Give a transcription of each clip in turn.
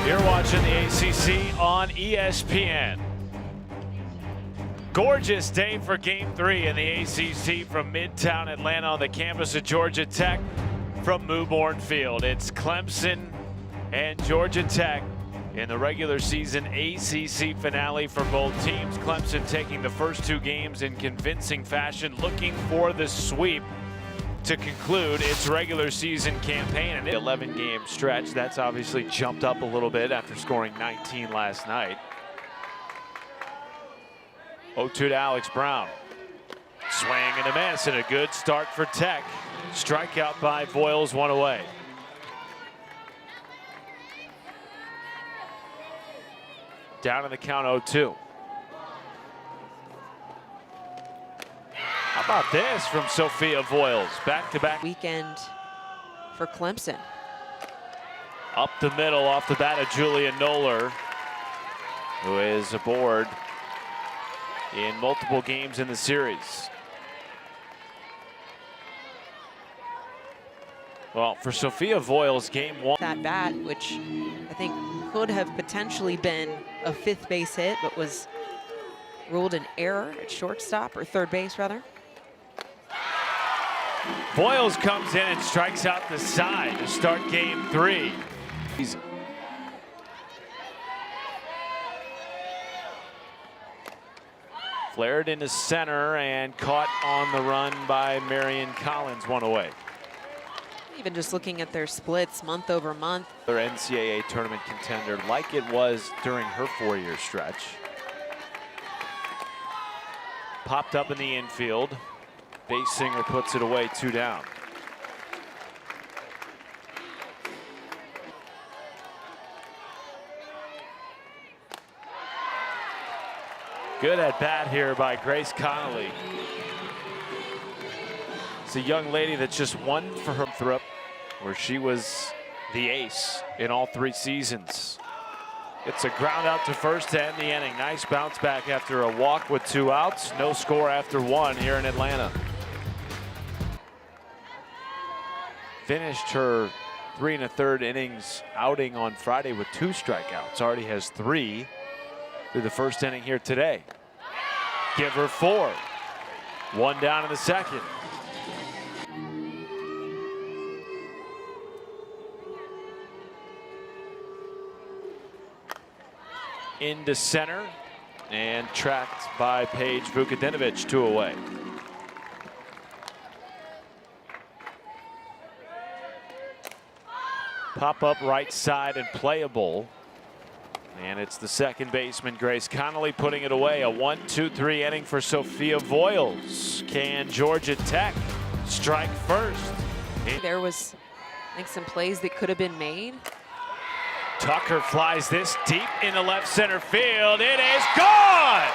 You're watching the ACC on ESPN. Gorgeous day for Game 3 in the ACC from Midtown Atlanta on the campus of Georgia Tech from Mewborn Field. It's Clemson and Georgia Tech in the regular season ACC finale for both teams. Clemson taking the first two games in convincing fashion, looking for the sweep to conclude its regular season campaign. An 11-game stretch that's obviously jumped up a little bit after scoring 19 last night. 0-2 to Alex Brown. Swing and a miss, and a good start for Tech. Strikeout by Voiles, one away. Down in the count, 0-2. How about this from Sophia Voiles? Back-to-back weekend for Clemson. Up the middle off the bat of Julia Noller, who is aboard in multiple games in the series. Well, for Sophia Voiles, game one. That bat, which I think could have potentially been a fifth base hit, but was ruled an error at shortstop, or third base rather. Voiles comes in and strikes out the side to start game 3. Flared into center and caught on the run by Marion Collins, one away. Even just looking at their splits month over month. Their NCAA tournament contender like it was during her 4-year stretch. Popped up in the infield. Basinger puts it away, 2 down. Good at bat here by Grace Connolly. It's a young lady that's just won for her Thrupp, where she was the ace in all 3 seasons. It's a ground out to first to end the inning. Nice bounce back after a walk with 2 outs. No score after 1 here in Atlanta. Finished her 3 1/3 innings outing on Friday with 2 strikeouts. Already has 3 through the first inning here today. Give her 4. 1 down in the second. Into center and tracked by Paige Vukadinovic, 2 away. Pop up right side and playable. And it's the second baseman, Grace Connolly, putting it away. A 1-2-3 inning for Sophia Voiles. Can Georgia Tech strike first? There was, I think, some plays that could have been made. Tucker flies this deep into left center field. It is gone!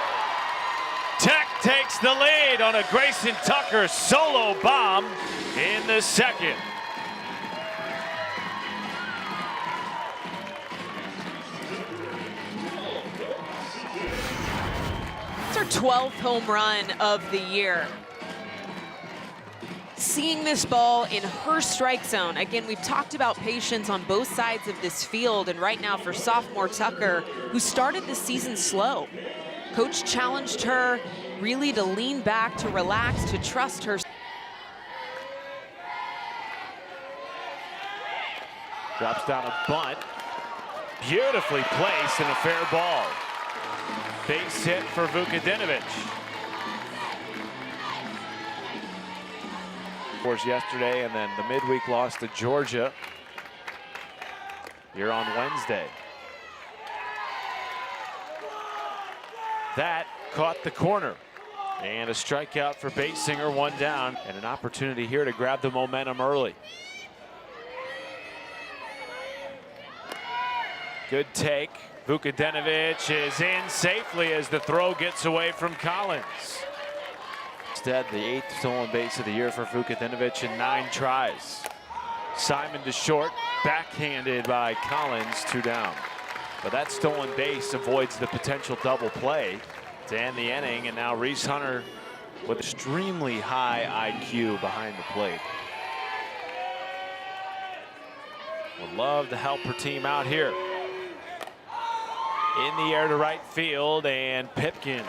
Tech takes the lead on a Grayson Tucker solo bomb in the second. It's her 12th home run of the year. Seeing this ball in her strike zone. Again, we've talked about patience on both sides of this field, and right now for sophomore Tucker, who started the season slow. Coach challenged her really to lean back, to relax, to trust her. Drops down a bunt. Beautifully placed and a fair ball. Base hit for Vukadinovic. Of course, yesterday, and then the midweek loss to Georgia here on Wednesday. That caught the corner. And a strikeout for Basinger, 1 down, and an opportunity here to grab the momentum early. Good take. Vukadinovic is in safely as the throw gets away from Collins. Instead, the 8th stolen base of the year for Vukadinovic in 9 tries. Simon to short, backhanded by Collins, 2 down. But that stolen base avoids the potential double play to end the inning, and now Reese Hunter with extremely high IQ behind the plate. Would love to help her team out here. In the air to right field, and Pipkins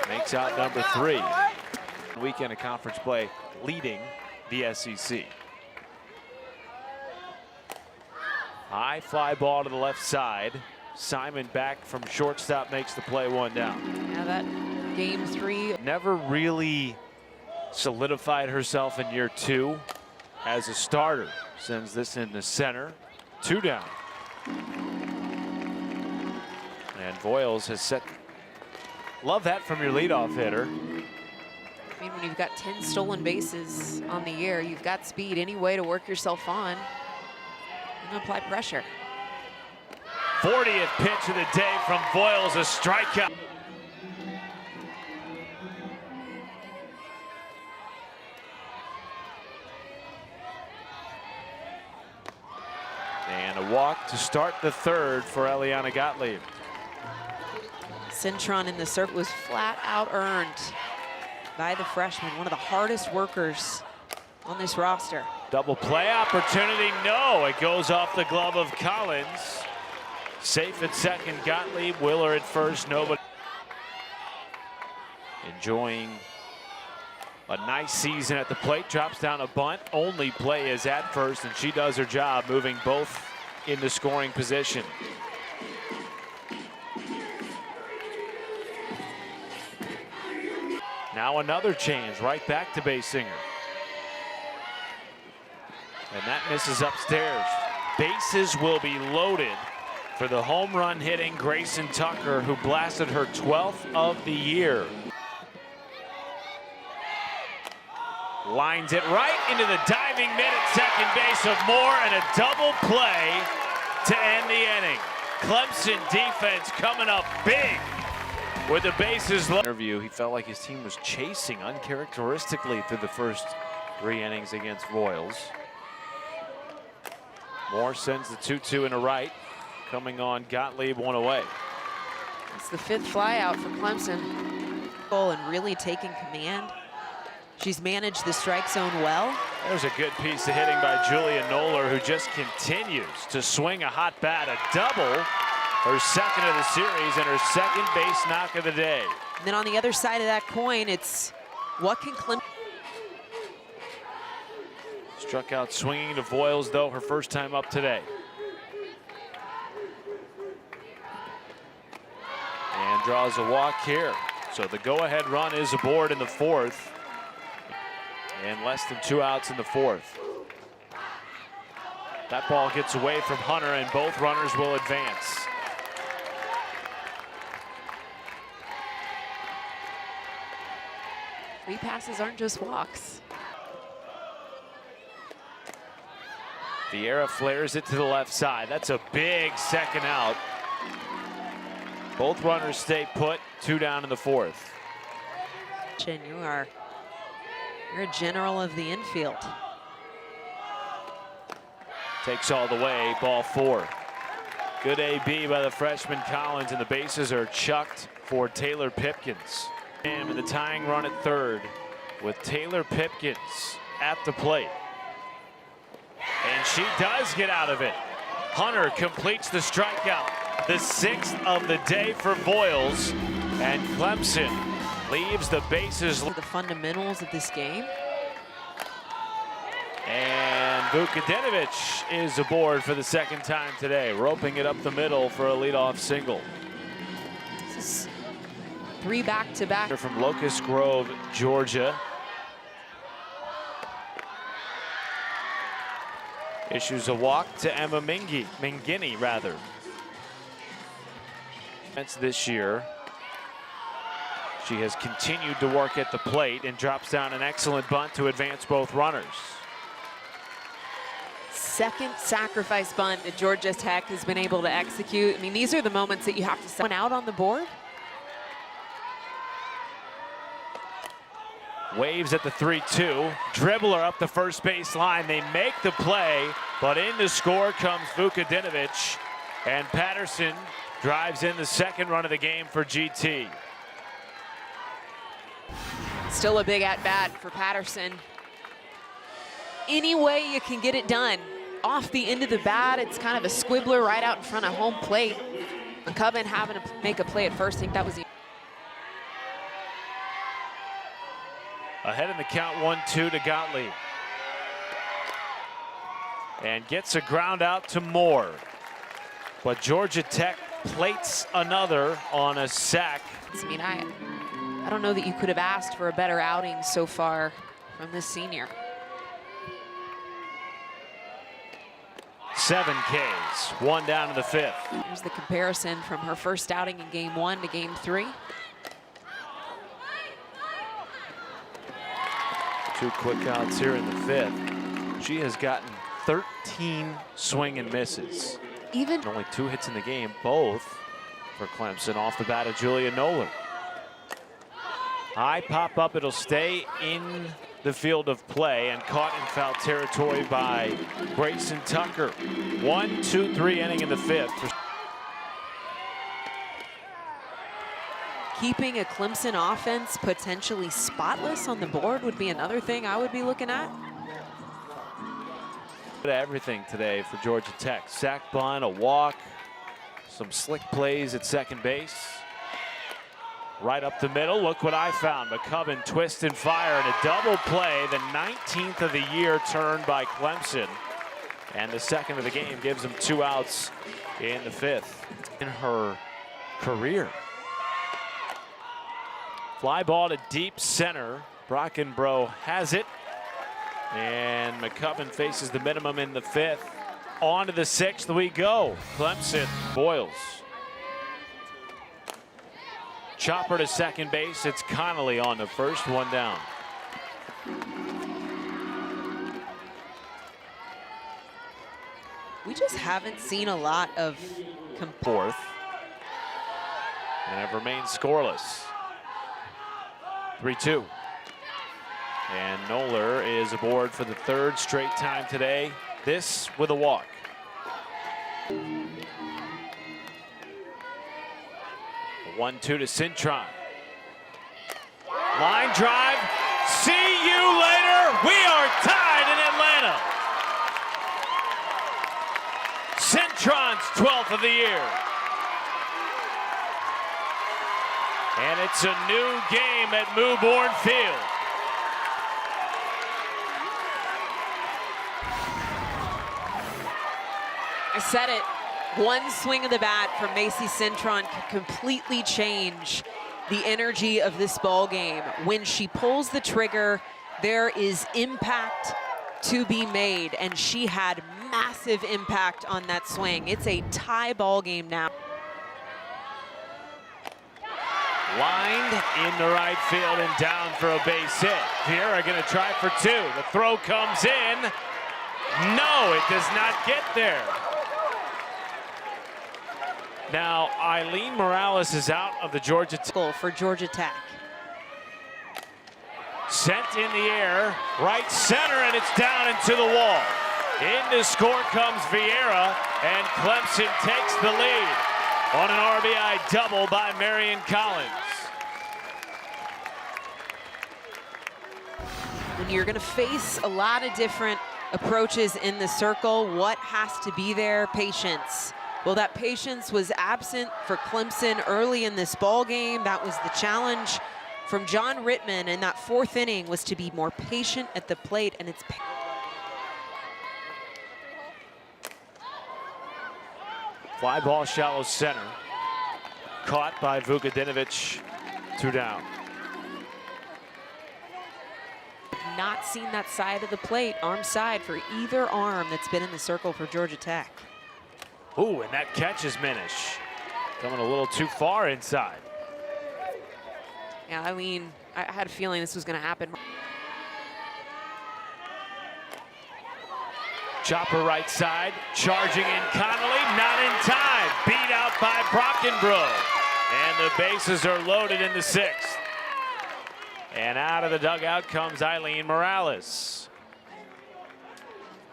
makes out number 3. Weekend of conference play leading the SEC. High fly ball to the left side. Simon back from shortstop makes the play, 1 down. Yeah, that game 3. Never really solidified herself in year 2 as a starter. Sends this in the center, 2 down. And Voiles has set. Love that from your leadoff hitter. I mean, when you've got 10 stolen bases on the year, you've got speed, any way to work yourself on and apply pressure. 40th pitch of the day from Voiles, a strikeout. And a walk to start the 3rd for Eliana Gottlieb. Cintron in the circle was flat out earned by the freshman, one of the hardest workers on this roster. Double play opportunity, no, it goes off the glove of Collins. Safe at second, Gottlieb, Willer at first, nobody. Enjoying a nice season at the plate, drops down a bunt, only play is at first, and she does her job, moving both into scoring position. Now another change, right back to Basinger. And that misses upstairs. Bases will be loaded for the home run hitting Grayson Tucker, who blasted her 12th of the year. Lines it right into the diving mitt at second base of Moore, and a double play to end the inning. Clemson defense coming up big with the bases loaded. Interview, he felt like his team was chasing uncharacteristically through the first 3 innings against Voiles. Moore sends the 2-2 in a right. Coming on, Gottlieb, 1 away. It's the 5th flyout for Clemson. And really taking command. She's managed the strike zone well. There's a good piece of hitting by Julia Noller, who just continues to swing a hot bat. A double, her 2nd of the series, and her 2nd base knock of the day. And then on the other side of that coin, it's what can Clemson. Struck out swinging to Voiles, though, her first time up today. And draws a walk here. So the go-ahead run is aboard in the 4th. And less than 2 outs in the 4th. That ball gets away from Hunter, and both runners will advance. Free passes aren't just walks. Vieira flares it to the left side. That's a big 2nd out. Both runners stay put, 2 down in the 4th. You're a general of the infield. Takes all the way, ball 4. Good AB by the freshman Collins, and the bases are chucked for Taylor Pipkins. And the tying run at 3rd with Taylor Pipkins at the plate. And she does get out of it. Hunter completes the strikeout. The 6th of the day for Voiles, and Clemson leaves the bases. The fundamentals of this game. And Vukadinovic is aboard for the 2nd time today, roping it up the middle for a leadoff single. This is 3 back-to-back. They're from Locust Grove, Georgia. Issues a walk to Emma Mangini, rather. This year, she has continued to work at the plate and drops down an excellent bunt to advance both runners. 2nd sacrifice bunt that Georgia Tech has been able to execute. I mean, these are the moments that you have to set one out on the board. Waves at the 3-2, dribbler up the first base line. They make the play, but in to score comes Vukadinovic, and Patterson drives in the 2nd run of the game for GT. Still a big at-bat for Patterson. Any way you can get it done. Off the end of the bat, it's kind of a squibbler right out in front of home plate. McCubbin having to make a play at first. I think that was the Ahead in the count, 1-2 to Gottlieb. And gets a ground out to Moore. But Georgia Tech plates another on a sack. I mean, I don't know that you could have asked for a better outing so far from this senior. 7 Ks, 1 down in the 5th. Here's the comparison from her first outing in game 1 to game 3. 2 quick outs here in the 5th. She has gotten 13 swing and misses. Even And only 2 hits in the game, both for Clemson off the bat of Julia Nolan. High pop up, it'll stay in the field of play and caught in foul territory by Grayson Tucker. 1-2-3 inning in the 5th. keeping a Clemson offense potentially spotless on the board would be another thing I would be looking at. Everything today for Georgia Tech. Sack bunt, a walk, some slick plays at second base. Right up the middle, look what I found. McCubbin twist and fire and a double play, the 19th of the year turn by Clemson. And the second of the game gives them 2 outs in the 5th in her career. Fly ball to deep center. Brockenbrough has it. And McCubbin faces the minimum in the 5th. On to the 6th we go. Clemson Boyles. Chopper to second base. It's Connolly on the first, 1 down. We just haven't seen a lot of Fourth. And it remains scoreless. 3-2. And Noller is aboard for the 3rd straight time today. This with a walk. A 1-2 to Cintron. Line drive. See you later. We are tied in Atlanta. Cintron's 12th of the year. And it's a new game at Mewborn Field. I said it, one swing of the bat from Macy Cintron can completely change the energy of this ball game. When she pulls the trigger, there is impact to be made, and she had massive impact on that swing. It's a tie ball game now. Lined in the right field and down for a base hit. Vieira gonna try for 2. The throw comes in. No, it does not get there. Now, Eileen Morales is out of the Georgia Tech. Goal for Georgia Tech. Sent in the air, right center, and it's down into the wall. In to score comes Vieira, and Clemson takes the lead on an RBI double by Marion Collins. When you're going to face a lot of different approaches in the circle, what has to be there? Patience. Well, that patience was absent for Clemson early in this ball game. That was the challenge from John Rittman in that 4th inning, was to be more patient at the plate, and it's Fly ball shallow center. Caught by Vukadinovic. 2 down. not seen that side of the plate, arm side, for either arm that's been in the circle for Georgia Tech. Ooh, and that catches Minish. Coming a little too far inside. Yeah, I mean, I had a feeling this was going to happen. Chopper right side, charging in Connolly, not in time. Beat out by Brockenbrough. And the bases are loaded in the 6th. And out of the dugout comes Eileen Morales.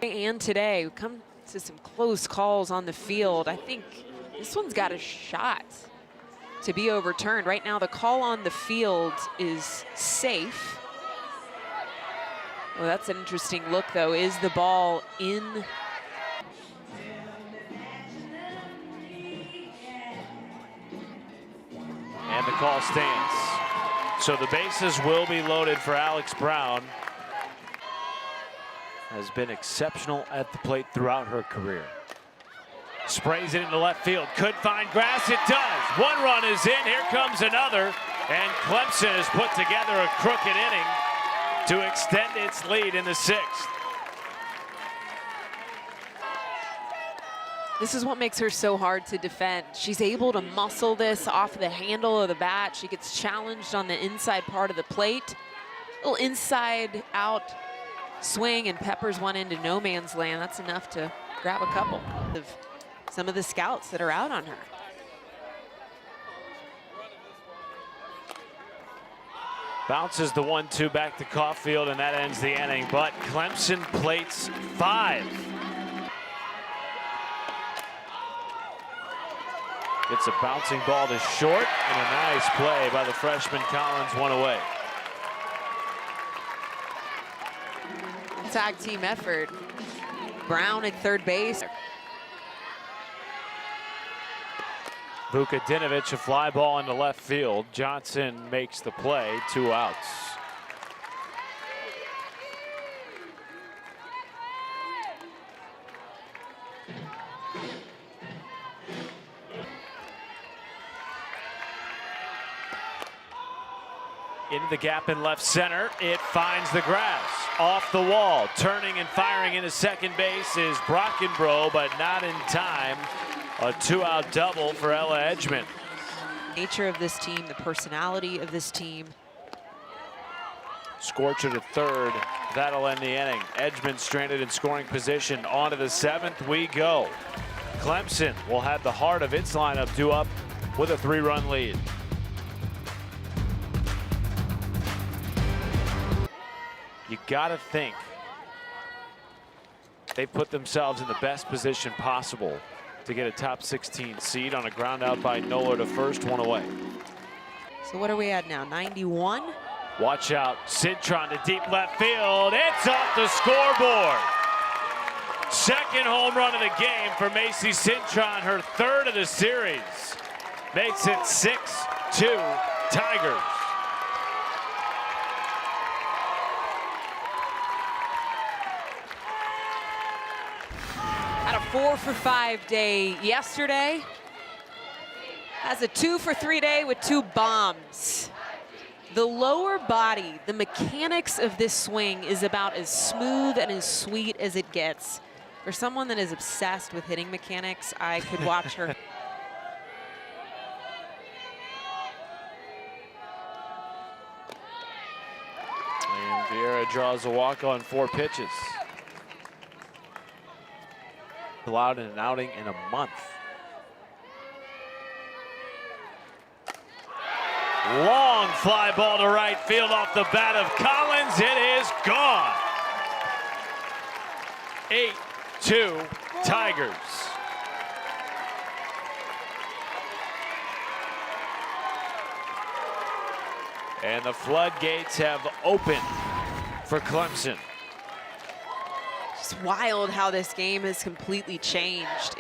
And today, we come to some close calls on the field. I think this one's got a shot to be overturned. Right now, the call on the field is safe. Well, that's an interesting look, though. Is the ball in? and the call stands. So the bases will be loaded for Alex Brown. Has been exceptional at the plate throughout her career. Sprays it into left field, could find grass, it does. One run is in, here comes another, and Clemson has put together a crooked inning to extend its lead in the 6th. This is what makes her so hard to defend. She's able to muscle this off the handle of the bat. She gets challenged on the inside part of the plate. A little inside out swing and peppers one into no man's land. That's enough to grab a couple of some of the scouts that are out on her. Bounces the 1-2 back to Caulfield, and that ends the inning. But Clemson plates 5. Gets a bouncing ball to short, and a nice play by the freshman Collins, one away. Tag team effort. Brown at third base. Vukadinovich, a fly ball into left field. Johnson makes the play, 2 outs. Into the gap in left center, it finds the grass. Off the wall, turning and firing into second base is Brockenbrough, but not in time. A 2-out double for Ella Edgman. Nature of this team, the personality of this team. Scorcher to third, that'll end the inning. Edgman stranded in scoring position. On to the 7th we go. Clemson will have the heart of its lineup due up with a 3-run lead. You gotta think they put themselves in the best position possible to get a top 16 seed on a ground out by Nola to first, 1 away. So what are we at now, 91? Watch out, Cintron to deep left field. It's off the scoreboard. Second home run of the game for Macy Cintron, her 3rd of the series. Makes it 6-2 Tigers. Had a 4-for-5 day yesterday. Has a 2-for-3 day with 2 bombs. The lower body, the mechanics of this swing is about as smooth and as sweet as it gets. For someone that is obsessed with hitting mechanics, I could watch her. And Vieira draws a walk on 4 pitches. Allowed in an outing in a month. Long fly ball to right field off the bat of Collins. It is gone. 8-2 Tigers. And the floodgates have opened for Clemson. It's wild how this game has completely changed.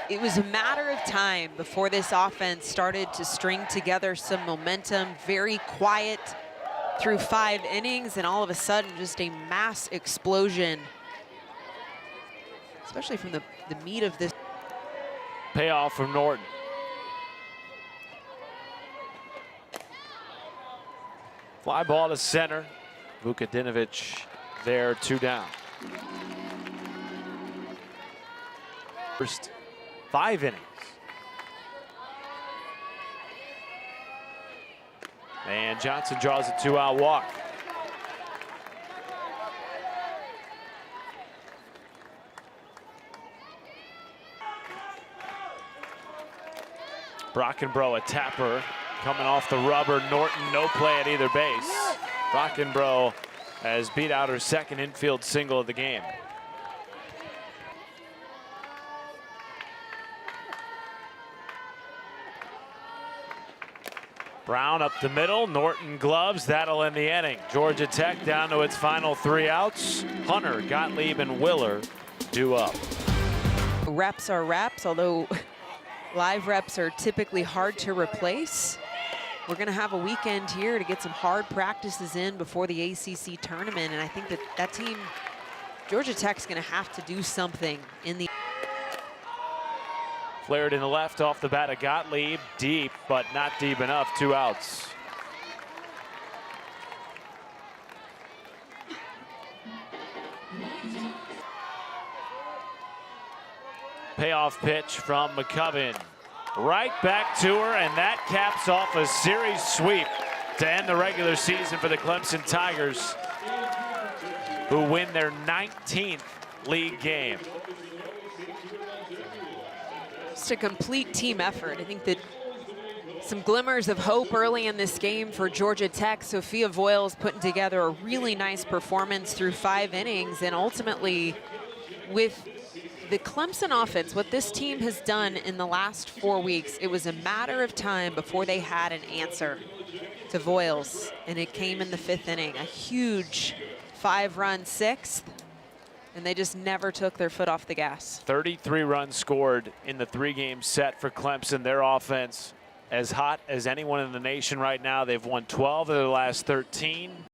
It was a matter of time before this offense started to string together some momentum, very quiet through 5 innings, and all of a sudden just a mass explosion, especially from the meat of this. Payoff from Norton. Fly ball to center. Vukadinovich there, 2 down. First 5 innings. And Johnson draws a 2-out walk. Brockenbrough, a tapper, coming off the rubber. Norton, no play at either base. Brockenbrough has beat out her 2nd infield single of the game. Brown up the middle, Norton gloves, that'll end the inning. Georgia Tech down to its final 3 outs. Hunter, Gottlieb, and Willer due up. Reps are reps, although live reps are typically hard to replace. we're going to have a weekend here to get some hard practices in before the ACC tournament. And I think that team, Georgia Tech's going to have to do something in the... Flared in the left off the bat of Gottlieb. Deep, but not deep enough. 2 outs. Payoff pitch from McCubbin. Right back to her, and that caps off a series sweep to end the regular season for the Clemson Tigers, who win their 19th league game. Just a complete team effort. I think that some glimmers of hope early in this game for Georgia Tech. Sophia Voiles putting together a really nice performance through 5 innings, and ultimately with the Clemson offense, what this team has done in the last 4 weeks, it was a matter of time before they had an answer to Voiles, and it came in the 5th inning. A huge 5-run 6th, and they just never took their foot off the gas. 33 runs scored in the 3-game set for Clemson. Their offense as hot as anyone in the nation right now. They've won 12 of their last 13.